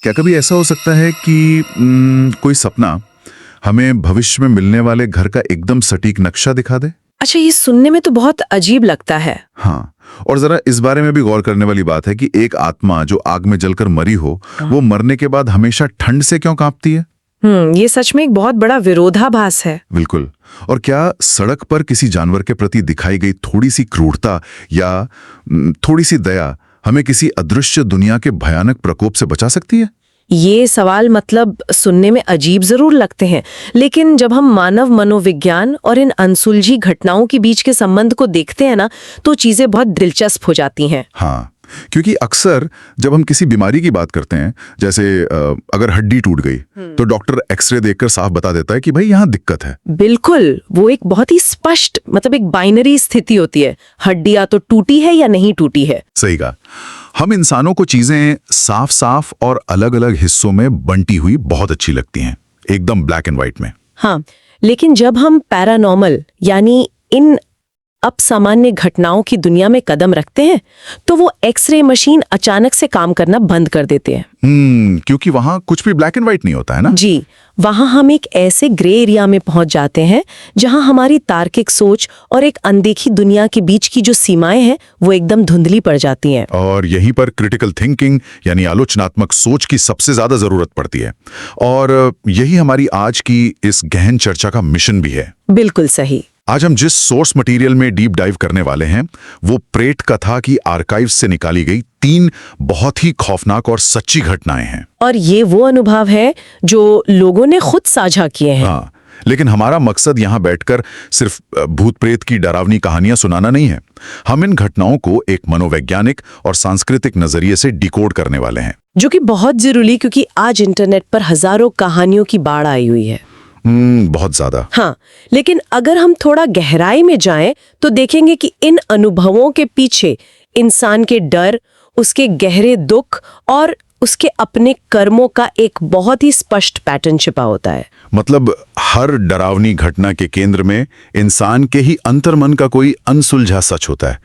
क्या कभी ऐसा हो सकता है कि कोई सपना हमें भविष्य में मिलने वाले घर का एकदम सटीक नक्शा दिखा दे? अच्छा, ये सुनने में तो बहुत अजीब लगता है। हाँ, और जरा इस बारे में भी गौर करने वाली बात है कि एक आत्मा जो आग में जलकर मरी हो, वो मरने के बाद हमेशा ठंड से क्यों कांपती है? ये सच में एक बहुत बड़ा विरोधाभास है। बिल्कुल। और क्या सड़क पर किसी जानवर के प्रति दिखाई गई थोड़ी सी क्रूरता या थोड़ी सी दया हमें किसी अदृश्य दुनिया के भयानक प्रकोप से बचा सकती है? ये सवाल मतलब सुनने में अजीब जरूर लगते हैं, लेकिन जब हम मानव मनोविज्ञान और इन अनसुलझी घटनाओं के बीच के संबंध को देखते हैं ना, तो चीजें बहुत दिलचस्प हो जाती हैं। हाँ, क्योंकि अक्सर जब हम किसी बीमारी की बात करते हैं, जैसे अगर हड्डी टूट गई, तो डॉक्टर एक्सरे देखकर साफ बता देता है कि भाई यहाँ दिक्कत है। बिल्कुल, वो एक बहुत ही स्पष्ट मतलब एक बाइनरी स्थिति होती है, हड्डी या तो टूटी है या नहीं टूटी है। सही कहा। हम इंसानों को चीजें साफ साफ और अलग अलग हिस्सों में बंटी हुई बहुत अच्छी लगती हैं, एकदम ब्लैक एंड व्हाइट में। हाँ, लेकिन जब हम पैरानॉर्मल यानी इन असामान्य घटनाओं की दुनिया में कदम रखते हैं, तो वो एक्सरे मशीन अचानक से काम करना बंद कर देते हैं। क्योंकि वहां कुछ भी ब्लैक एंड व्हाइट नहीं होता है ना। जी, वहां हम एक ऐसे ग्रे एरिया में पहुंच जाते हैं जहां हमारी तार्किक सोच और एक अनदेखी दुनिया के बीच की जो सीमाएं हैं वो एकदम धुंधली पड़ जाती हैं। और यहीं पर क्रिटिकल थिंकिंग यानी आलोचनात्मक सोच की सबसे ज्यादा जरूरत पड़ती है, और यही हमारी आज की इस गहन चर्चा का मिशन भी है। बिल्कुल सही। आज हम जिस सोर्स मटेरियल में डीप डाइव करने वाले हैं, वो प्रेत कथा की आर्काइव से निकाली गई 3 बहुत ही खौफनाक और सच्ची घटनाएं हैं। और ये वो अनुभव है जो लोगों ने खुद साझा किए हैं। हाँ, लेकिन हमारा मकसद यहाँ बैठकर सिर्फ भूत प्रेत की डरावनी कहानियां सुनाना नहीं है। हम इन घटनाओं को एक मनोवैज्ञानिक और सांस्कृतिक नजरिए से डिकोड करने वाले हैं, जो कि बहुत जरूरी, क्योंकि आज इंटरनेट पर हजारों कहानियों की बाढ़ आई हुई है। बहुत ज्यादा। हाँ, लेकिन अगर हम थोड़ा गहराई में जाएं तो देखेंगे कि इन अनुभवों के पीछे इंसान के डर, उसके गहरे दुख और उसके अपने कर्मों का एक बहुत ही स्पष्ट पैटर्न छिपा होता है। मतलब हर डरावनी घटना के केंद्र में इंसान के ही अंतर्मन का कोई अनसुलझा सच होता है।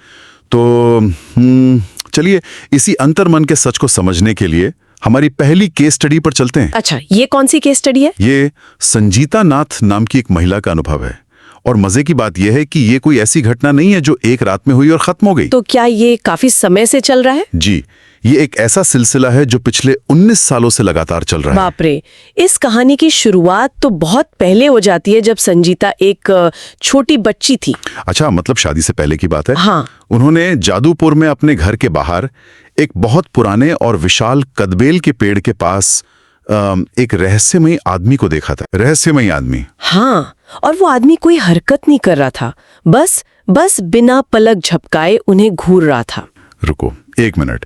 तो चलिए इसी अंतर्मन के सच को समझने के लिए हमारी पहली केस स्टडी पर चलते हैं। अच्छा, ये कौन सी केस स्टडी है? ये संजीता नाथ नाम की एक महिला का अनुभव है, और मजे की बात यह है कि ये कोई ऐसी घटना नहीं है जो एक रात में हुई और खत्म हो गई। तो क्या ये काफी समय से चल रहा है? जी, ये एक ऐसा सिलसिला है जो पिछले 19 सालों से लगातार चल रहा है। बाप रे, इस कहानी की शुरुआत तो बहुत पहले हो जाती है, जब संजीता एक छोटी बच्ची थी। अच्छा, मतलब शादी से पहले की बात है। हाँ। उन्होंने जादूपुर में अपने घर के बाहर एक बहुत पुराने और विशाल कदबेल के पेड़ के पास एक रहस्यमयी आदमी को देखा था। रहस्यमयी आदमी। हाँ, और वो आदमी कोई हरकत नहीं कर रहा था, बस बिना पलक झपकाए उन्हें घूर रहा था। रुको 1 मिनट,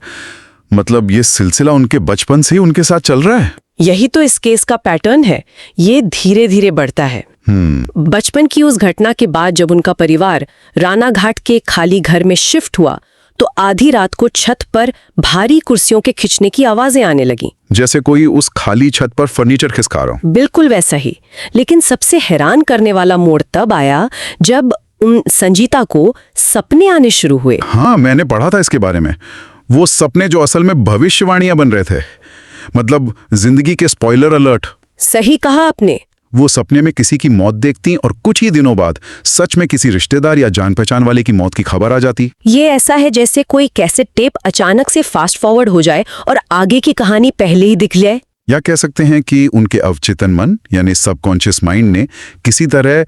मतलब ये सिलसिला उनके बचपन से ही उनके साथ चल रहा है? यही तो इस केस का पैटर्न है। ये धीरे धीरे बढ़ता है। बचपन की उस घटना के बाद जब उनका परिवार राना घाट के खाली घर में शिफ्ट हुआ, तो आधी रात को छत पर भारी कुर्सियों के खिंचने की आवाजें आने लगी, जैसे कोई उस खाली छत पर फर्नीचर खिसका रहा हो। बिल्कुल वैसा ही। लेकिन सबसे हैरान करने वाला मोड़ तब आया जब उन संजीता को सपने आने शुरू हुए। हाँ, मैंने पढ़ा था इसके बारे में। वो सपने जो असल में भविष्यवाणियां बन रहे थे, मतलब जिंदगी के स्पॉइलर अलर्ट। सही कहा आपने। वो सपने में किसी की मौत देखती और कुछ ही दिनों बाद सच में किसी रिश्तेदार या जान पहचान वाले की मौत की खबर आ जाती। ये ऐसा है जैसे कोई कैसेट टेप अचानक से फास्ट फॉरवर्ड हो जाए और आगे की कहानी पहले ही दिख जाए। या कह सकते हैं कि उनके अवचेतन मन यानी सबकॉन्शियस माइंड ने किसी तरह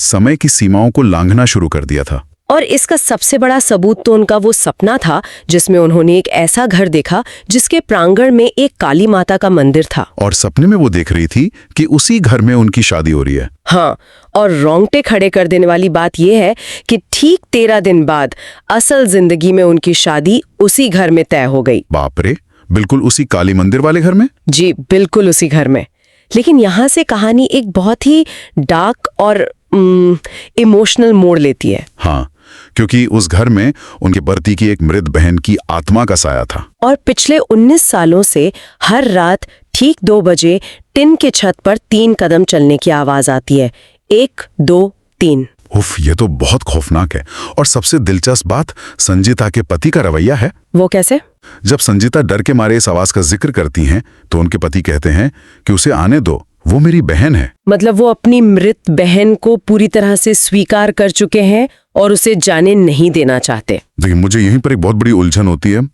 समय की सीमाओं को लांघना शुरू कर दिया था। और इसका सबसे बड़ा सबूत तो उनका वो सपना था जिसमें उन्होंने एक ऐसा घर देखा जिसके प्रांगण में एक काली माता का मंदिर था। और सपने में वो देख रही थी कि उसी घर में उनकी शादी हो रही है। हाँ, और रोंगटे खड़े कर देने वाली बात यह है कि ठीक 13 दिन बाद असल जिंदगी में उनकी शादी उसी घर में तय हो गई। बाप रे, बिल्कुल उसी काली मंदिर वाले घर में? जी, बिल्कुल उसी घर में। लेकिन यहाँ से कहानी एक बहुत ही डार्क और इमोशनल मोड़ लेती है। हाँ, क्योंकि उस घर में उनके पति की एक मृत बहन की आत्मा का साया था। और पिछले 19 सालों से हर रात ठीक 2 बजे टिन के छत पर 3 कदम चलने की आवाज आती है। 1, 2, 3। उफ, ये तो बहुत खौफनाक है। और सबसे दिलचस्प बात संजीता के पति का रवैया है। वो कैसे? जब संजीता डर के मारे इस आवाज का जिक्र करती हैं तो उनके पति कहते हैं कि उसे आने दो, वो मेरी बहन है। मतलब वो अपनी मृत बहन को पूरी तरह से स्वीकार कर चुके हैं और उसे जाने नहीं देना चाहते। देखिए, मुझे यहीं पर एक बहुत बड़ी उलझन होती है।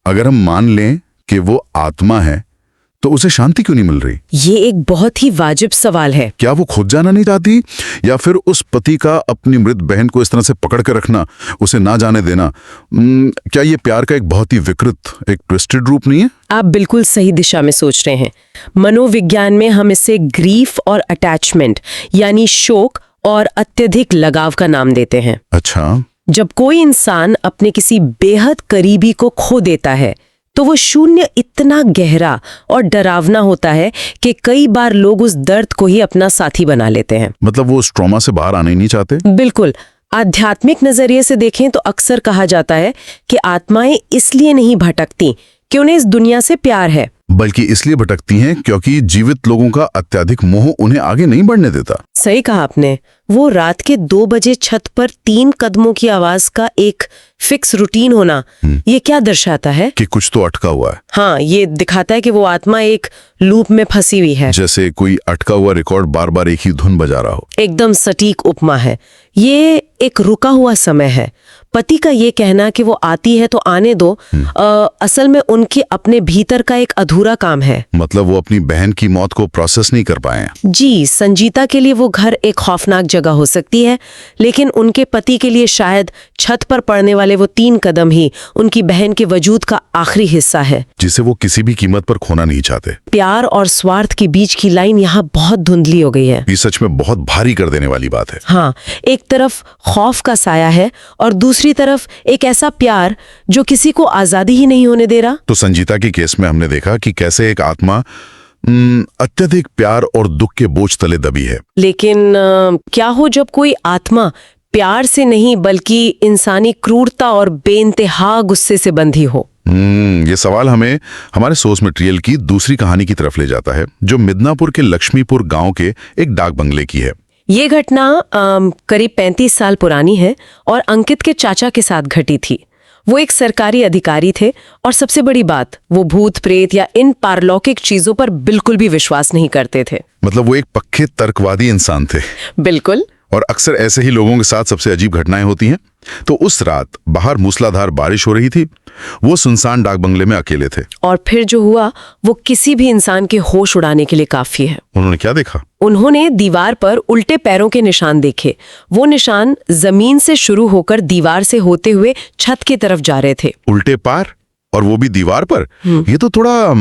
अगर हम मान लें कि वो आत्मा है तो उसे शांति क्यों नहीं मिल रही? ये एक बहुत ही वाजिब सवाल है। क्या वो खुद जाना नहीं चाहती, या फिर उस पति का अपनी मृत बहन को इस तरह से पकड़ कर रखना, उसे ना जाने देना, क्या ये प्यार का एक बहुत ही विकृत, एक ट्विस्टेड रूप नहीं है? आप बिल्कुल सही दिशा में सोच रहे हैं। मनोविज्ञान में हम इसे ग्रीफ और अटैचमेंट यानी शोक और अत्यधिक लगाव का नाम देते हैं। अच्छा। जब कोई इंसान अपने किसी बेहद करीबी को खो देता है तो वो शून्य इतना गहरा और डरावना होता है कि कई बार लोग उस दर्द को ही अपना साथी बना लेते हैं। मतलब वो उस ट्रॉमा से बाहर आने ही नहीं चाहते? बिल्कुल। आध्यात्मिक नजरिए से देखें तो अक्सर कहा जाता है कि आत्माएं इसलिए नहीं भटकती कि उन्हें इस दुनिया से प्यार है, बल्कि इसलिए भटकती हैं क्योंकि जीवित लोगों का अत्यधिक मोह उन्हें आगे नहीं बढ़ने देता। सही कहा आपने। वो रात के 2 बजे छत पर 3 कदमों की आवाज का एक फिक्स रूटीन होना, ये क्या दर्शाता है? कि कुछ तो अटका हुआ है। हाँ, ये दिखाता है कि वो आत्मा एक लूप में फंसी हुई है, जैसे कोई अटका हुआ रिकॉर्ड बार बार एक ही धुन बजा रहा हो। एकदम सटीक उपमा है। ये एक रुका हुआ समय है। पति का ये कहना कि वो आती है तो आने दो, असल में उनके अपने भीतर का एक अधूरा काम है। मतलब वो अपनी बहन की मौत को प्रोसेस नहीं कर पाए। जी, संजीता के लिए वो घर एक खौफनाक जगह हो सकती है, लेकिन उनके पति के लिए शायद छत पर पड़ने वाले वो 3 कदम ही उनकी बहन के वजूद का आखिरी हिस्सा है, जिसे वो किसी भी कीमत पर खोना नहीं चाहते। प्यार और स्वार्थ के बीच की लाइन यहाँ बहुत धुंधली हो गई है। ये सच में बहुत भारी कर देने वाली बात है। हाँ, एक तरफ खौफ का साया है और दूसरी तरफ एक ऐसा प्यार जो किसी को आजादी ही नहीं होने दे रहा। तो संजीता के केस में हमने देखा कि कैसे एक आत्मा अत्यधिक प्यार और दुख के बोझ तले दबी है। लेकिन क्या हो जब कोई आत्मा प्यार से नहीं बल्कि इंसानी क्रूरता और बेइंतहा गुस्से से बंधी हो? ये सवाल हमें हमारे सोर्स मटेरियल की दूसरी कहानी की तरफ ले जाता है, जो मिदनापुर के लक्ष्मीपुर गांव के एक डाक बंगले की है। ये घटना करीब 35 साल पुरानी है और अंकित के चाचा के साथ घटी थी। वो एक सरकारी अधिकारी थे और सबसे बड़ी बात, वो भूत प्रेत या इन पारलौकिक चीजों पर बिल्कुल भी विश्वास नहीं करते थे। मतलब वो एक पक्के तर्कवादी इंसान थे। बिल्कुल। और अक्सर ऐसे ही लोगों के साथ सबसे अजीब घटनाएं होती हैं। तो उस रात बाहर मूसलाधार बारिश हो रही थी। वो सुनसान डाक बंगले में अकेले थे। और फिर जो हुआ वो किसी भी इंसान के होश उड़ाने के लिए काफी है। उन्होंने क्या देखा? उन्होंने दीवार पर उल्टे पैरों के निशान देखे। वो निशान जमीन से शुरू होकर दीवार से होते हुए छत की तरफ जा रहे थे। उल्टे पैर, और वो भी दीवार पर? ये तो थोड़ा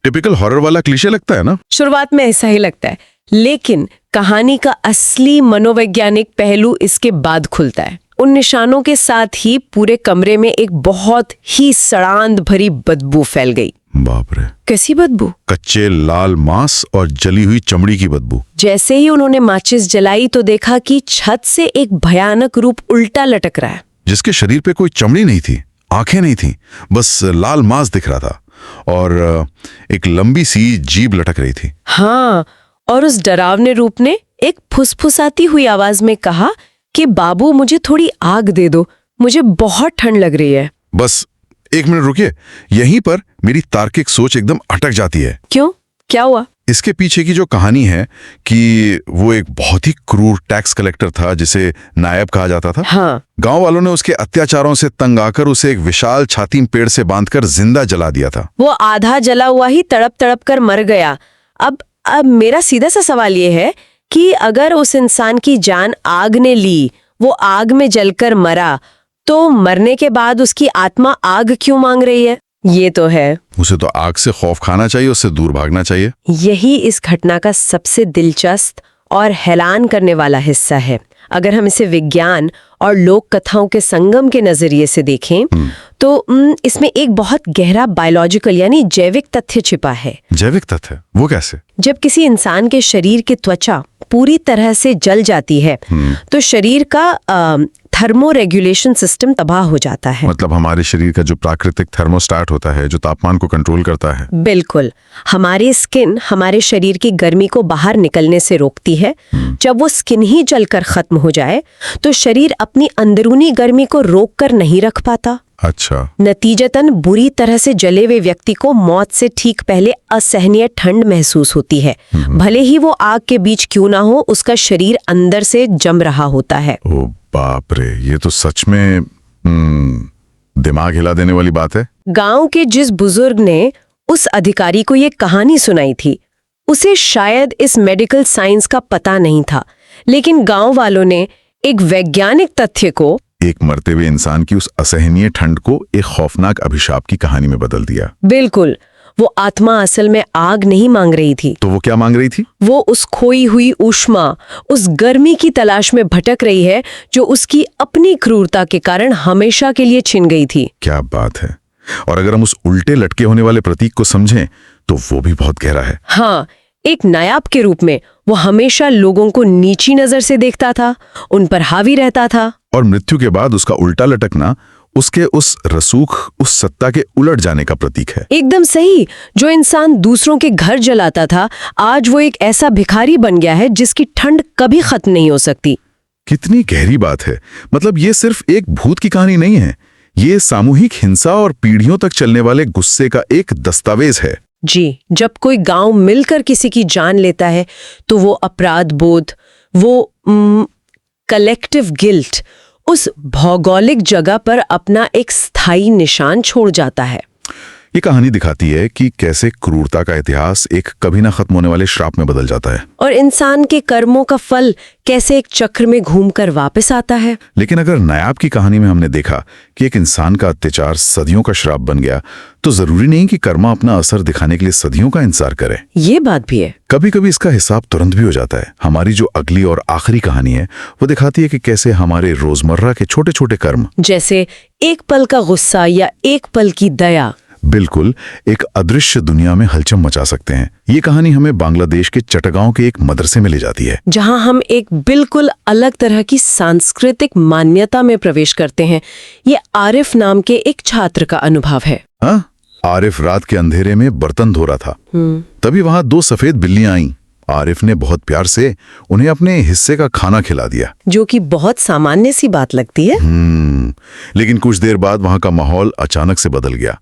टिपिकल हॉरर वाला क्लीशे लगता है ना? शुरुआत में ऐसा ही लगता है, लेकिन कहानी का असली मनोवैज्ञानिक पहलू इसके बाद खुलता है। उन निशानों के साथ ही पूरे कमरे में एक बहुत ही सड़ांध भरी बदबू फैल गई। बाप रे! कैसी बदबू? कच्चे लाल मांस और जली हुई चमड़ी की बदबू। जैसे ही उन्होंने माचिस जलाई तो देखा कि छत से एक भयानक रूप उल्टा लटक रहा है, जिसके शरीर पे कोई चमड़ी नहीं थी, आंखें नहीं थी, बस लाल मांस दिख रहा था और एक लंबी सी जीभ लटक रही थी। हाँ, और उस डरावने रूप ने एक फुसफुसाती हुई आवाज में कहा कि बाबू मुझे थोड़ी आग दे दो, मुझे बहुत ठंड लग रही है। बस 1 मिनट रुकिए, यहीं पर मेरी तार्किक सोच एकदम अटक जाती है। क्यों? क्या हुआ? इसके पीछे की जो कहानी है कि वो एक बहुत ही क्रूर टैक्स कलेक्टर था जिसे नायब कहा जाता था। हाँ। गांव वालों ने उसके अत्याचारों से तंग आकर उसे एक विशाल छाती पेड़ से बांधकर जिंदा जला दिया था। वो आधा जला हुआ ही तड़प तड़प कर मर गया। अब मेरा सीधा सा सवाल ये है कि अगर उस इंसान की जान आग ने ली, वो आग में जलकर मरा, तो मरने के बाद उसकी आत्मा आग क्यों मांग रही है? ये तो है। उसे तो आग से खौफ खाना चाहिए, उससे दूर भागना चाहिए। यही इस घटना का सबसे दिलचस्प और हैरान करने वाला हिस्सा है। अगर हम इसे विज्ञान और लोक कथाओं के संगम के नजरिए से देखें तो इसमें एक बहुत गहरा बायोलॉजिकल यानी जैविक तथ्य छिपा है। जैविक तथ्य? वो कैसे? जब किसी इंसान के शरीर की त्वचा पूरी तरह से जल जाती है तो शरीर का थर्मोरेगुलेशन सिस्टम तबाह हो जाता है। मतलब हमारे शरीर का जो प्राकृतिक थर्मोस्टेट होता है, जो तापमान को कंट्रोल करता है। बिल्कुल। हमारी स्किन हमारे शरीर की गर्मी को बाहर निकलने से रोकती है। जब वो स्किन ही जलकर खत्म हो जाए तो शरीर अपनी अंदरूनी गर्मी को रोक कर नहीं रख पाता। अच्छा। नतीजतन बुरी तरह से जले हुए व्यक्ति को मौत से ठीक पहले असहनीय ठंड महसूस होती है। भले ही वो आग के बीच क्यों ना हो, उसका शरीर अंदर से जम रहा होता है। ओ बाप रे, ये तो सच में दिमाग हिला देने वाली बात है। गांव के जिस बुजुर्ग ने उस अधिकारी को ये कहानी सुनाई थी, उसे शायद इस मेडिकल साइंस का पता नहीं था, लेकिन गांव वालों ने एक वैज्ञानिक तथ्य को, एक मरते हुए इंसान की उस असहनीय ठंड को एक खौफनाक अभिशाप की कहानी में बदल दिया। बिल्कुल, वो आत्मा असल में आग नहीं मांग रही थी। तो वो क्या मांग रही थी? वो उस खोई हुई ऊष्मा, उस गर्मी की तलाश में भटक रही है जो उसकी अपनी क्रूरता के कारण हमेशा के लिए छिन गई थी। क्या बात है। और अगर हम उस उल्टे लटके होने वाले प्रतीक को समझें तो वो भी बहुत गहरा है। हाँ, एक नायाब के रूप में वो हमेशा लोगों को नीची नजर से देखता था, उन पर हावी रहता था। और मृत्यु के बाद उसका उल्टा लटकना उसके उस रसूख, उस सत्ता के उलट जाने का प्रतीक है। एकदम सही। जो इंसान दूसरों के घर जलाता था, आज वो एक ऐसा भिखारी बन गया है जिसकी ठंड कभी खत्म नहीं हो सकती। कितनी गहरी बात है। मतलब ये सिर्फ एक भूत की कहानी नहीं है, ये सामूहिक हिंसा और पीढ़ियों तक चलने वाले गुस्से का एक दस्तावेज है। जी, जब कोई गांव मिलकर किसी की जान लेता है तो वो अपराध बोध, वो कलेक्टिव गिल्ट उस भौगोलिक जगह पर अपना एक स्थायी निशान छोड़ जाता है। ये कहानी दिखाती है कि कैसे क्रूरता का इतिहास एक कभी ना खत्म होने वाले श्राप में बदल जाता है, और इंसान के कर्मों का फल कैसे एक चक्र में घूमकर वापस आता है। लेकिन अगर नायाब की कहानी में हमने देखा कि एक इंसान का अत्याचार सदियों का श्राप बन गया, तो जरूरी नहीं कि कर्मा अपना असर दिखाने के लिए सदियों का इंतजार करे। ये बात भी है। कभी कभी इसका हिसाब तुरंत भी हो जाता है। हमारी जो अगली और आखिरी कहानी है वो दिखाती है कि कैसे हमारे रोजमर्रा के छोटे छोटे कर्म, जैसे एक पल का गुस्सा या एक पल की दया, बिल्कुल एक अदृश्य दुनिया में हलचल मचा सकते हैं। ये कहानी हमें बांग्लादेश के चटगांव के एक मदरसे में ले जाती है, जहां हम एक बिल्कुल अलग तरह की सांस्कृतिक मान्यता में प्रवेश करते हैं। ये आरिफ नाम के एक छात्र का अनुभव है। हाँ, आरिफ रात के अंधेरे में बर्तन धो रहा था। तभी वहां दो सफेद बिल्लियां आईं। आरिफ ने बहुत प्यार से उन्हें अपने हिस्से का खाना खिला दिया, जो कि बहुत सामान्य सी बात लगती है। लेकिन कुछ देर बाद वहां का माहौल अचानक से बदल गया।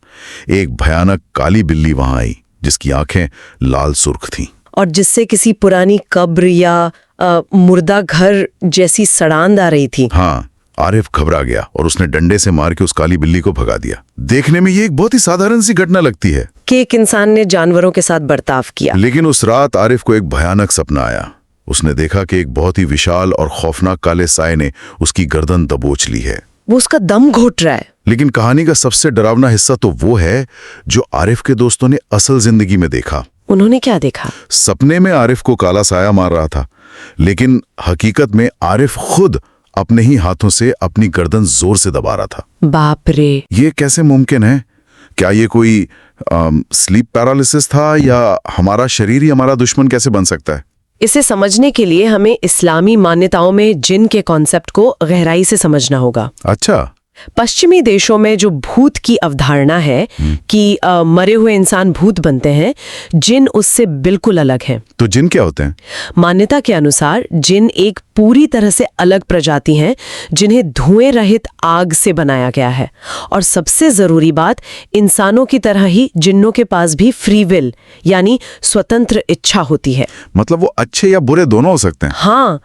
एक भयानक काली बिल्ली वहां आई जिसकी आंखें लाल सुर्ख थीं, और जिससे किसी पुरानी कब्र या मुर्दा घर जैसी सड़ांद आ रही थी। हाँ, आरिफ घबरा गया और उसने डंडे से मार के उस काली बिल्ली को भगा दिया। देखने में ये एक बहुत ही साधारण सी घटना लगती है कि एक इंसान ने जानवरों के साथ बर्ताव किया, लेकिन उस रात आरिफ को एक भयानक सपना आया। उसने देखा कि एक बहुत ही विशाल और खौफनाक काले साए ने उसकी गर्दन दबोच ली है। वो उसका दम घोट रहा है। लेकिन कहानी का सबसे डरावना हिस्सा तो वो है जो आरिफ के दोस्तों ने असल जिंदगी में देखा। उन्होंने क्या देखा? सपने में आरिफ को काला साया मार रहा था, लेकिन हकीकत में आरिफ खुद अपने ही हाथों से अपनी गर्दन जोर से दबा रहा था। बाप रे, ये कैसे मुमकिन है? क्या ये कोई स्लीप पैरालिसिस था, या हमारा शरीर ही हमारा दुश्मन कैसे बन सकता है? इसे समझने के लिए हमें इस्लामी मान्यताओं में जिन के कॉन्सेप्ट को गहराई से समझना होगा। अच्छा। पश्चिमी देशों में जो भूत की अवधारणा है कि मरे हुए इंसान भूत बनते हैं, जिन उससे बिल्कुल अलग हैं। तो जिन क्या होते हैं? मान्यता के अनुसार जिन एक पूरी तरह से अलग प्रजाति हैं जिन्हें धुएं रहित आग से बनाया गया है। और सबसे जरूरी बात, इंसानों की तरह ही जिन्नों के पास भी फ्री विल यानी स्वतंत्र इच्छा होती है। मतलब वो अच्छे या बुरे दोनों हो सकते हैं? हाँ,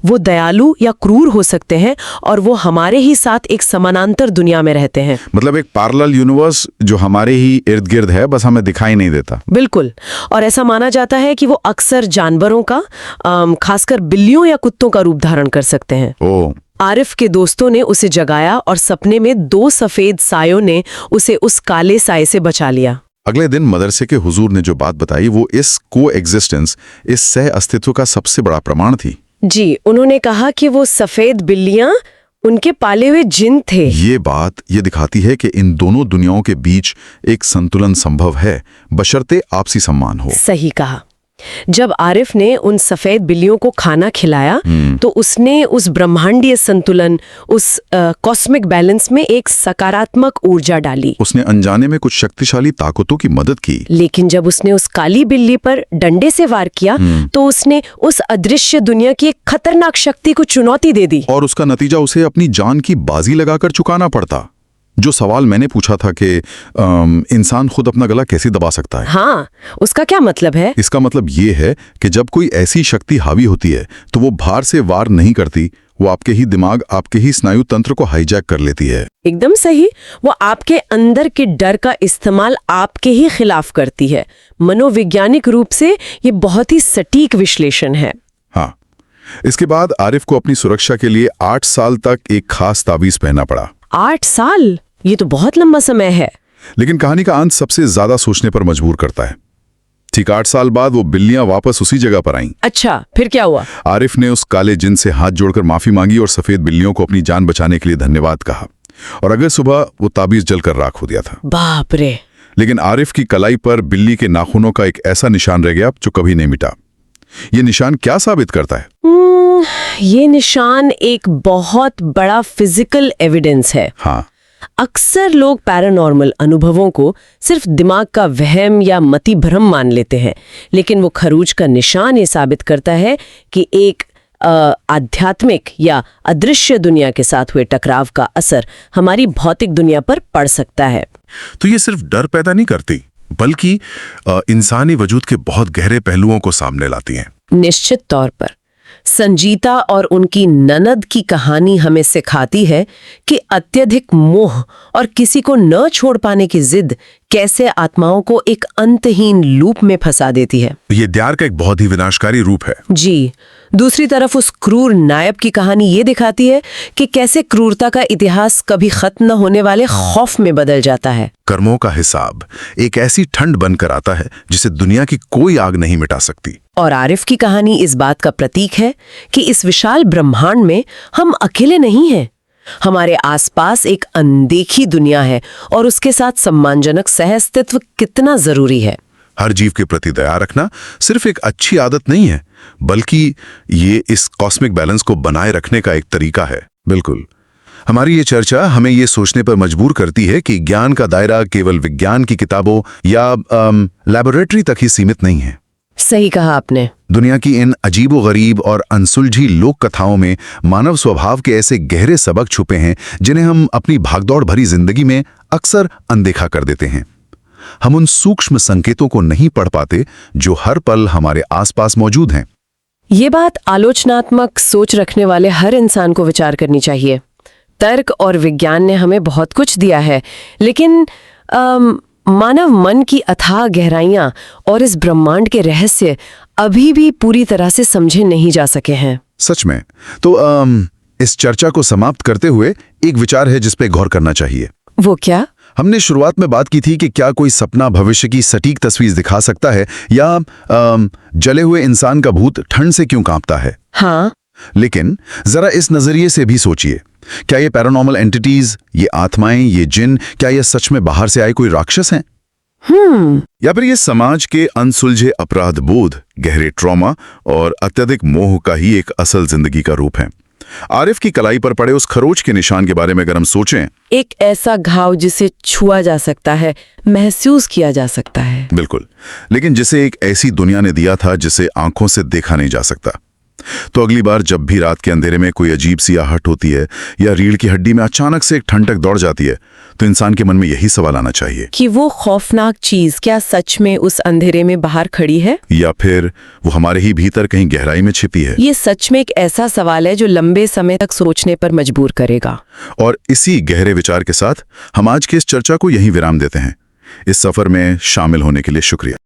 वो दयालु या क्रूर हो सकते हैं, और वो हमारे ही साथ एक समानांतर दुनिया में रहते हैं। मतलब एक पैरेलल यूनिवर्स जो हमारे ही इर्द गिर्द है, बस हमें दिखाई नहीं देता। बिल्कुल। और ऐसा माना जाता है कि वो अक्सर जानवरों का, खासकर बिल्लियों या कुत्तों का रूप धारण कर सकते हैं। ओह। आरिफ के दोस्तों ने उसे जगाया और सपने में दो सफेद सायों ने उसे उस काले साए से बचा लिया। अगले दिन मदरसे के हुजूर ने जो बात बताई वो इस कोएग्जिस्टेंस, इस सह अस्तित्व का सबसे बड़ा प्रमाण थी। जी, उन्होंने कहा कि वो सफेद बिल्लियां उनके पाले हुए जिन थे। ये बात ये दिखाती है कि इन दोनों दुनियाओं के बीच एक संतुलन संभव है, बशर्ते आपसी सम्मान हो। सही कहा। जब आरिफ ने उन सफेद बिल्लियों को खाना खिलाया तो उसने उस ब्रह्मांडीय संतुलन, उस कॉस्मिक बैलेंस में एक सकारात्मक ऊर्जा डाली। उसने अनजाने में कुछ शक्तिशाली ताकतों की मदद की। लेकिन जब उसने उस काली बिल्ली पर डंडे से वार किया तो उसने उस अदृश्य दुनिया की एक खतरनाक शक्ति को चुनौती दे दी। और उसका नतीजा उसे अपनी जान की बाजी लगाकर चुकाना पड़ता। जो सवाल मैंने पूछा था कि इंसान खुद अपना गला कैसे दबा सकता है, हाँ, उसका क्या मतलब है? इसका मतलब ये है कि जब कोई ऐसी शक्ति हावी होती है तो वो बाहर से वार नहीं करती, वो आपके ही दिमाग, आपके ही स्नायु तंत्र को हाईजैक कर लेती है। एकदम सही। वो आपके अंदर के डर का इस्तेमाल आपके ही खिलाफ करती है। मनोवैज्ञानिक रूप से ये बहुत ही सटीक विश्लेषण है। हाँ, इसके बाद आरिफ को अपनी सुरक्षा के लिए 8 साल तक एक खास ताबीज पहनना पड़ा। 8 साल? ये तो बहुत लंबा समय है। लेकिन कहानी का अंत सबसे ज्यादा सोचने पर मजबूर करता है। ठीक 8 साल बाद वो बिल्लियां वापस उसी जगह पर आईं। अच्छा, फिर क्या हुआ? आरिफ ने उस काले जिन से हाथ जोड़कर माफी मांगी और सफेद बिल्लियों को अपनी जान बचाने के लिए धन्यवाद कहा। और अगले सुबह वो ताबीज जलकर राख हो गया था। बाप रे। लेकिन आरिफ की कलाई पर बिल्ली के नाखूनों का एक ऐसा निशान रह गया जो कभी नहीं मिटा। ये निशान क्या साबित करता है? ये निशान एक बहुत बड़ा फिजिकल एविडेंस है। हाँ, अक्सर लोग पैरानॉर्मल अनुभवों को सिर्फ दिमाग का वहम या मति भ्रम मान लेते हैं, लेकिन वो खरोच का निशान ये साबित करता है कि एक आध्यात्मिक या अदृश्य दुनिया के साथ हुए टकराव का असर हमारी भौतिक दुनिया पर पड़ सकता है। तो ये सिर्फ डर पैदा नहीं करती, बल्कि इंसानी वजूद के बहुत गहरे पहलुओं को सामने लाती हैं। निश्चित तौर पर संजीता और उनकी ननद की कहानी हमें सिखाती है कि अत्यधिक मोह और किसी को न छोड़ पाने की जिद कैसे आत्माओं को एक अंतहीन लूप में फंसा देती है। ये द्यार का एक बहुत ही विनाशकारी रूप है। जी, दूसरी तरफ उस क्रूर नायब की कहानी ये दिखाती है कि कैसे क्रूरता का इतिहास कभी खत्म न होने वाले खौफ में बदल जाता है। कर्मों का हिसाब एक ऐसी ठंड बनकर आता है जिसे दुनिया की कोई आग नहीं मिटा सकती। और आरिफ की कहानी इस बात का प्रतीक है कि इस विशाल ब्रह्मांड में हम अकेले नहीं हैं। हमारे आसपास एक अनदेखी दुनिया है और उसके साथ सम्मानजनक सहअस्तित्व कितना जरूरी है। हर जीव के प्रति दया रखना सिर्फ एक अच्छी आदत नहीं है, बल्कि ये इस कॉस्मिक बैलेंस को बनाए रखने का एक तरीका है। बिल्कुल, हमारी ये चर्चा हमें ये सोचने पर मजबूर करती है कि ज्ञान का दायरा केवल विज्ञान की किताबों या लैबोरेटरी तक ही सीमित नहीं है। सही कहा आपने। दुनिया की इन अजीबोगरीब और अनसुलझी लोक कथाओं में मानव स्वभाव के ऐसे गहरे सबक छुपे हैं जिन्हें हम अपनी भागदौड़ भरी जिंदगी में अक्सर अनदेखा कर देते हैं। हम उन सूक्ष्म संकेतों को नहीं पढ़ पाते जो हर पल हमारे आसपास मौजूद हैं। ये बात आलोचनात्मक सोच रखने वाले हर इंसान को विचार करनी चाहिए। तर्क और विज्ञान ने हमें बहुत कुछ दिया है, लेकिन मानव मन की अथाह गहराइयां और इस ब्रह्मांड के रहस्य अभी भी पूरी तरह से समझे नहीं जा सके हैं। सच में। तो इस चर्चा को समाप्त करते हुए एक विचार है जिस पे गौर करना चाहिए। वो क्या? हमने शुरुआत में बात की थी कि क्या कोई सपना भविष्य की सटीक तस्वीर दिखा सकता है, या जले हुए इंसान का भूत ठंड से क्यों कांपता है। हाँ, लेकिन जरा इस नजरिए से भी सोचिए, क्या ये पैरानॉर्मल एंटिटीज, ये आत्माएं, ये जिन, क्या ये सच में बाहर से आए कोई राक्षस हैं? या फिर ये समाज के अनसुलझे अपराध बोध, गहरे ट्रॉमा और अत्यधिक मोह का ही एक असल जिंदगी का रूप है? आरिफ की कलाई पर पड़े उस खरोच के निशान के बारे में अगर हम सोचें, एक ऐसा घाव जिसे छुआ जा सकता है, महसूस किया जा सकता है। बिल्कुल, लेकिन जिसे एक ऐसी दुनिया ने दिया था जिसे आंखों से देखा नहीं जा सकता। तो अगली बार जब भी रात के अंधेरे में कोई अजीब सी आहट होती है या रीढ़ की हड्डी में अचानक से एक ठंडक दौड़ जाती है, तो इंसान के मन में यही सवाल आना चाहिए कि वो खौफनाक चीज क्या सच में उस अंधेरे में बाहर खड़ी है, या फिर वो हमारे ही भीतर कहीं गहराई में छिपी है। ये सच में एक ऐसा सवाल है जो लंबे समय तक सोचने पर मजबूर करेगा। और इसी गहरे विचार के साथ हम आज की इस चर्चा को यहीं विराम देते हैं। इस सफर में शामिल होने के लिए शुक्रिया।